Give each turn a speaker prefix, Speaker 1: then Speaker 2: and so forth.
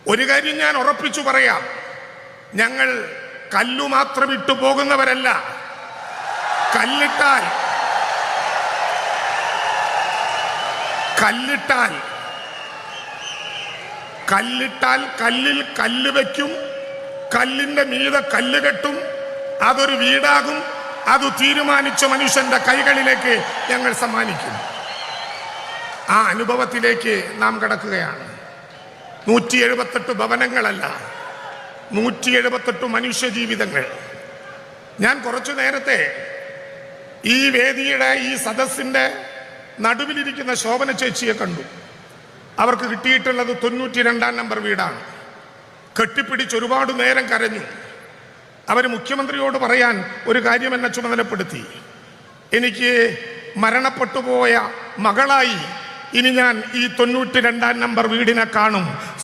Speaker 1: ഒരു കാര്യം ഞാൻ ഉറപ്പിച്ചു പറയാം, ഞങ്ങൾ കല്ലു മാത്രം ഇട്ടു പോകുന്നവരല്ല. കല്ലിട്ടാൽ കല്ലിൽ കല്ല് വയ്ക്കും, കല്ലിന്റെ മീതെ കല്ല് കെട്ടും, അതൊരു വീടാകും. അത് തീരുമാനിച്ച മനുഷ്യന്റെ കൈകളിലേക്ക് ഞങ്ങൾ സമ്മാനിക്കും. ആ അനുഭവത്തിലേക്ക് നാം കടക്കുകയാണ്. 178 ഭവനങ്ങളല്ല, 178 മനുഷ്യ ജീവിതങ്ങൾ. ഞാൻ കുറച്ചു നേരത്തെ ഈ വേദിയുടെ ഈ സദസ്സിന്റെ നടുവിലിരിക്കുന്ന ശോഭന ചേച്ചിയെ കണ്ടു. അവർക്ക് കിട്ടിയിട്ടുള്ളത് 92 നമ്പർ വീടാണ്. കെട്ടിപ്പിടിച്ച് ഒരുപാട് നേരം കരഞ്ഞു. അവർ മുഖ്യമന്ത്രിയോട് പറയാൻ ഒരു കാര്യം എന്നെ ചുമതലപ്പെടുത്തി. എനിക്ക് മരണപ്പെട്ടുപോയ മകളായി ഇനി ഞാൻ ഈ 92 നമ്പർ വീടിനെ കാണും.